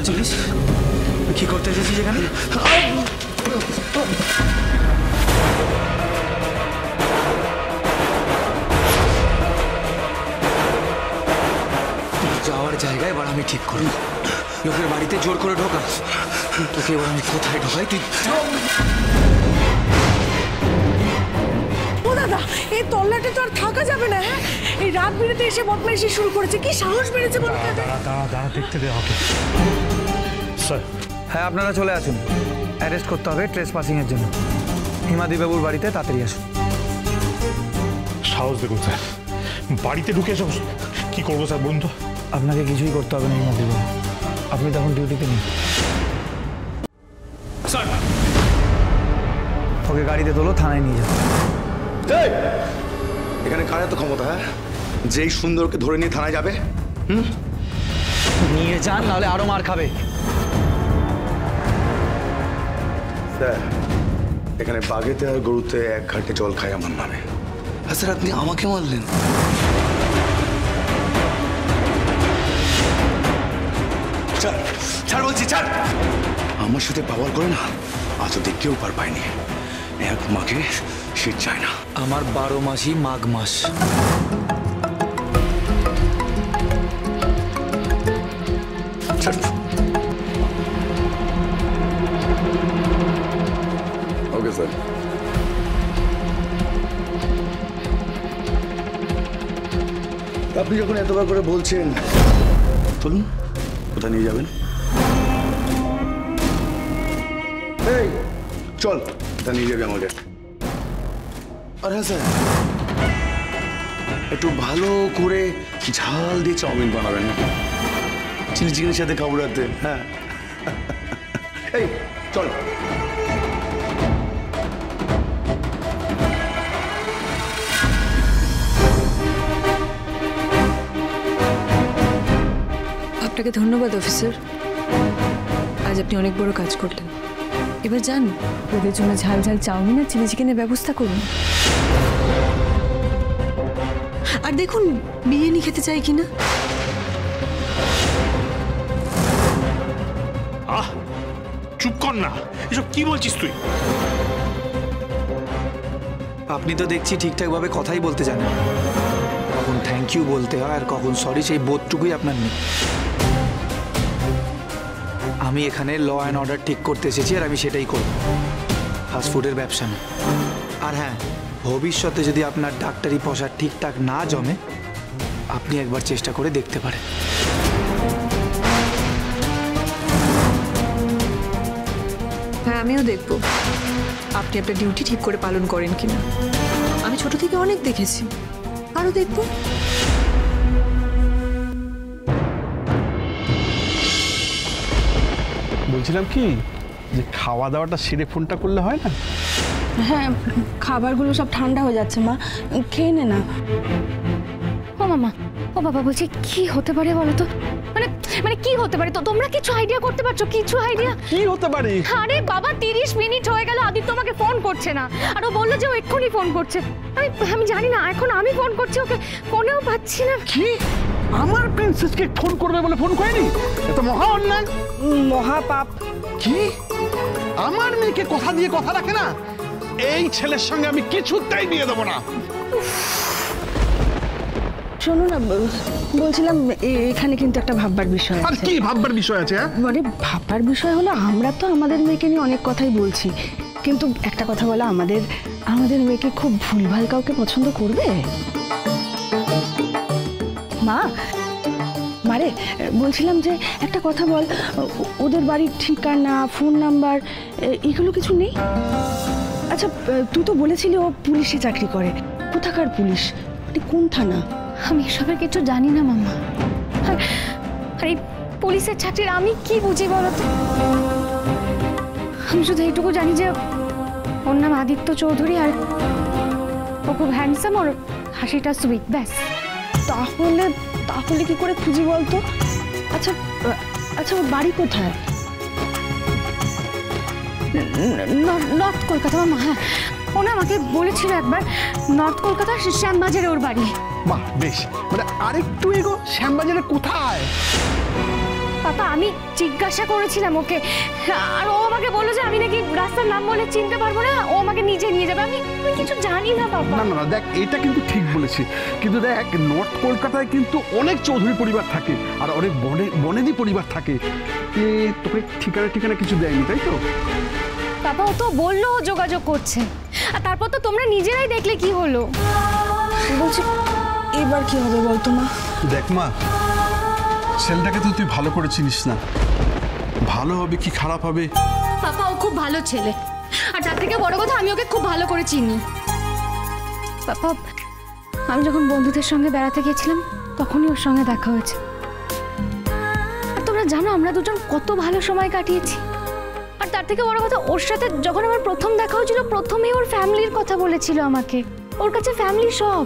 বলছিলিস? কি করতে এসেছিস এখানে? যাওয়ার জায়গা এবার আমি ঠিক করি। লোকের বাড়িতে জোর করে ঢোকাস, তোকে এবার আমি কোথায় ঢোকাই তুই? ও দাদা, এই তল্লাটে তো আর থাকা যাবে না। হ্যাঁ, এই রাত বিরেতে এসে বদমাইশি শুরু করেছে। কি সাহস বেড়েছে বলো? দাঁড়া দেখতে দে ওকে। স্যার। হ্যাঁ, আপনারা চলে আসুন। অ্যারেস্ট করতে হবে ট্রেসপাসিং এর জন্য। হিমাদিবাবুর বাড়িতে তাড়াতাড়ি আসুন। সাহস দেখুন স্যার, বাড়িতে ঢুকে এসব কি করবো স্যার বলুন তো? আপনাকে কিছুই করতে হবে না হিমাদিবাবু, আপনি তখন ডিউটিতে নেই। স্যার ওকে গাড়িতে তোলো, থানায় নিয়ে যাও। এখানে কার এত ক্ষমতা? হ্যাঁ, যেই সুন্দরকে ধরে নিয়ে থানায় যাবে? নিয়ে যান, নাহলে আরো মার খাবে। স্যার, এখানে বাঘেতে আর গরুতে এক ঘাটে জল খায় আমার নামে। আর স্যার, আপনি আমাকে মারলেন? ছাড় বলছি, ছাড়। আমার সাথে পাওয়ার করে না, আজ অব্দি কেউ পার পায়নি। এক মাকে শীত চায় না। আমার 12 মাসই মাঘ মাস। Okay sir. আপনি যখন এতবার করে বলছেন, চলুন। কোথায় নিয়ে যাবেন? এই চল, কোথায় নিয়ে যাবে আমাকে? আর হ্যাঁ স্যার, একটু ভালো করে ঝাল দিয়ে চাউমিন বানাবেন, চিলি চিকেনের সাথে খাবো রাতে। হ্যাঁ, এই চল। আপনাকে ধন্যবাদ অফিসার, আজ আপনি অনেক বড় কাজ করলেন। এবার যান, ওদের জন্য ঝাল ঝাল চাউমিন আর চিলি চিকেনের ব্যবস্থা করুন। আর দেখুন বিরিয়ানি খেতে চাই কিনা। চুপ কর না, এসব কি বলছিস তুই? আপনি তো দেখছি ঠিকঠাক ভাবে কথাই বলতে জানেন। কখন থ্যাংক ইউ বলতে হয় আর কখন সরি, সেই বোধটুকুই আপনার নেই। আমি এখানে ল অ্যান্ড অর্ডার ঠিক করতে এসেছি, আর আমি সেটাই করব। ফাস্টফুডের ব্যবসা না। আর হ্যাঁ, ভবিষ্যতে যদি আপনার ডাক্তারি পয়সা ঠিকঠাক না জমে, আপনি একবার চেষ্টা করে দেখতে পারেন। হ্যাঁ, আমিও দেখব আপনি আপনার ডিউটি ঠিক করে পালন করেন কিনা। আমি ছোট থেকে অনেক দেখেছি, আরও দেখব। বলছিলাম কি, যে খাওয়া দাওয়াটা সেরে ফোনটা করলে হয় না? হ্যাঁ, খাবারগুলো সব ঠান্ডা হয়ে যাচ্ছে মা, খেয়ে নে না। ও মামা, ও বাবা, বলছি কি হতে পারে বলো তো? মানে মানে কি হতে পারে? তো তোমরা কিছু আইডিয়া করতে পারছো? কিছু আইডিয়া কি হতে পারে? আরে বাবা, 30 মিনিট হয়ে গেল আদিত্য আমাকে ফোন করছে না, আর ও বললো যে ও এক্ষুনি ফোন করছে। আমি জানি না, এখন আমি ফোন করছি ওকে, ফোনেও পাচ্ছি না। কি আমার প্রিন্সেসকে ফোন করবে বলে ফোন করেনি? এত মহা অন্যায়, মহা পাপ। কি আমার মেয়েকে কথা দিয়ে কথা রাখে না? এই ছেলের সঙ্গে আমি কিছুতেই বিয়ে দেবো না। শোনো না, বলছিলাম এখানে কিন্তু একটা ভাববার বিষয় আর আছে। কি ভাববার বিষয় আছে? মানে ভাববার বিষয় হলো, আমরা তো আমাদের মেয়েকে নিয়ে অনেক কথাই বলছি, কিন্তু একটা কথা বলো, আমাদের মেয়েকে খুব ভুলভাল কাউকে পছন্দ করবে? মারে বলছিলাম যে একটা কথা বল, ওদের বাড়ির ঠিকানা, ফোন নাম্বার এগুলো কিছু নেই? আচ্ছা, তুই তো বলেছিলি ও পুলিশে চাকরি করে। কোথাকার পুলিশ? কোন থানা? আমি এসবের কিছু জানি না মামা। আর এই পুলিশের চাকরির আমি কি বুঝি বলো তো? আমি শুধু এইটুকু জানি যে ওর নাম আদিত্য চৌধুরী, আর ও খুব হ্যান্ডসাম, ওর হাসিটা সুইট, ব্যাস। তাহলে কি করে খুঁজি বলতো? আচ্ছা আচ্ছা, ওর বাড়ি কোথায়? নর্থ কলকাতা মামা। হ্যাঁ, ও না আমাকে বলেছিল একবার, নর্থ কলকাতার শ্যামবাজারে ওর বাড়ি। বাহ, বেশ। মানে আরেকটু এগো, শ্যামবাজারে কোথায়? পাপা আমি জিজ্ঞাসা করেছিলাম ওকে, আর ও আমাকে বললো যে আমি নাকি রাস্তার নাম বলে চিনতে পারবো না, ও আমাকে নিজে নিয়ে যাবে। আমি কিছু জানি না বাবা। না না না, দেখ এটা কিন্তু ঠিক বলেছি, কিন্তু দেখ নর্থ কলকাতায় কিন্তু অনেক চৌধুরী পরিবার থাকে আর অনেক বনেদি পরিবার থাকে। তোকে ঠিকানা কিছু দেয়নি, তাই তো? বাবা ও তো বললো ও যোগাযোগ করছে, আর তারপর তো তোমরা নিজেরাই দেখলে কি হলো। বলছি এবার কি হবে বলতো মা? দেখ মা, ছেলেটাকে তো তুই ভালো করে চিনিস না, ভালো হবে কি খারাপ হবে। পাপা ও খুব ভালো ছেলে, আর তার থেকে বড় কথা আমি ওকে খুব ভালো করে চিনি। পাপা আমি যখন বন্ধুদের সঙ্গে বেড়াতে গেছিলাম তখনই ওর সঙ্গে দেখা হয়েছে। আর তোমরা জানো আমরা দুজন কত ভালো সময় কাটিয়েছি। আর তার থেকে বড় কথা ওর সাথে যখন আমার প্রথম দেখা হয়েছিল প্রথমেই ওর ফ্যামিলির কথা বলেছিল আমাকে। ওর কাছে ফ্যামিলি সব।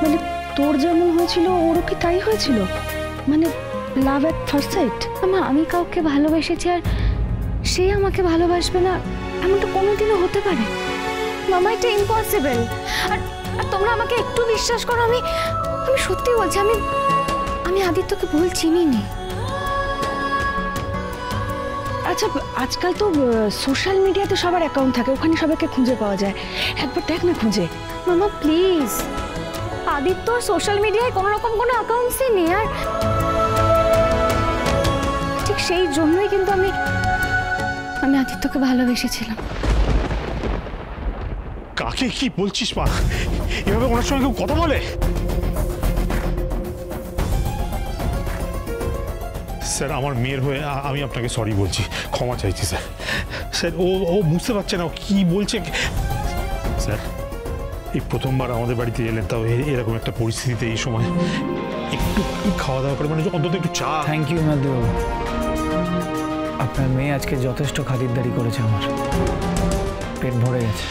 মানে তোর যেমন হয়েছিল ওরও কি তাই হয়েছিল? মানে লাভ এট ফার্স্ট সাইট? মা আমি কাউকে ভালোবেসেছি আর সে আমাকে ভালোবাসবে না এমনটা কোনোদিনও হতে পারে? মামা এটা ইম্পসিবল। আর তোমরা আমাকে একটু বিশ্বাস করো, আমি সত্যি বলছি, আমি আদিত্যকে ভুল চিনিনি। আচ্ছা আজকাল তো সোশ্যাল মিডিয়াতে সবার অ্যাকাউন্ট থাকে, ওখানে সবাইকে খুঁজে পাওয়া যায়, একবার দেখ না খুঁজে। মামা প্লিজ, আদিত্যর সোশ্যাল মিডিয়ায় কোনো রকম কোনো অ্যাকাউন্টসই নেই। আর ঠিক সেই জন্যই কিন্তু আমি আদিত্যকে ভালোবেসেছিলাম। কাকে কি বলছিস মা? এভাবে ওনার সঙ্গে কেউ কথা বলে? স্যার আমার মেয়ের হয়ে আমি আপনাকে সরি বলছি, ক্ষমা চাইছি স্যার। স্যার ও বুঝতে পারছে না ও কি বলছে। স্যার এই প্রথমবার আমাদের বাড়িতে এলেন, তাও এরকম একটা পরিস্থিতিতে এই সময় একটু খাওয়া দাওয়া করে, মানে অন্তত একটু চা। থ্যাংক ইউ মাধব, আপনার মেয়ে আজকে যথেষ্ট খাতিরদারি করেছে, আমার পেট ভরে গেছে।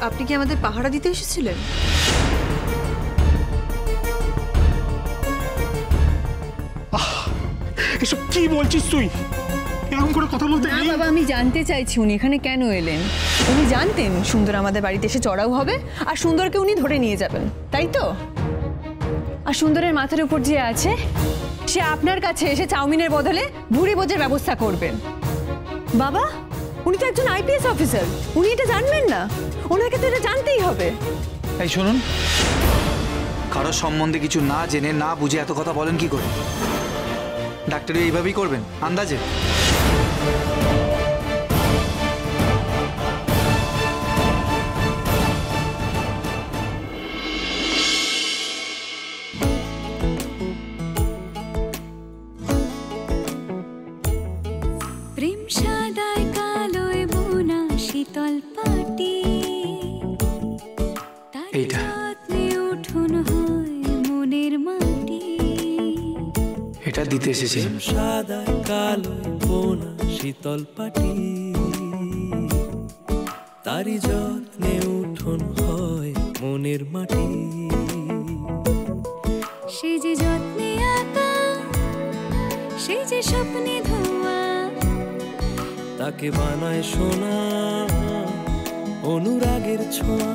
আপনি কি আমাদের পাহারা দিতে এসেছিলেন? এসব কি বলছিস তুই? এরকম করে কথা বলতে না নেই। বাবা, আমি জানতে চাইছি উনি এখানে কেন এলেন। উনি জানতেন সুন্দর আমাদের বাড়িতে এসে চড়াও হবে আর সুন্দরকে উনি ধরে নিয়ে যাবেন, তাই তো? আর সুন্দরের মাথার উপর যে আছে সে আপনার কাছে এসে চাউমিনের বদলে ভুড়ি ভোজের ব্যবস্থা করবেন। বাবা উনি তো একজন আইপিএস অফিসার, উনি এটা জানবেন না? ওনাকে তো এটা জানতেই হবে। এই শুনুন, কারোর সম্বন্ধে কিছু না জেনে না বুঝে এত কথা বলেন কি করে? ডাক্তারি এইভাবেই করবেন আন্দাজে? প্রেম সাদায় কালোয় বোনা শীতল পাটি, এইটা উঠোন হয় মনের মাটি। এটা দিতে এসেছিলাম। সাদায় কালোয় বোনা শীতল পাটি, তারি যত্নে উঠোন হয় মনের মাটি। সে যে যত্নে আঁকা, সে যে স্বপ্নে ধোয়া, তাকে বানায় সোনা অনুরাগের ছোঁয়া।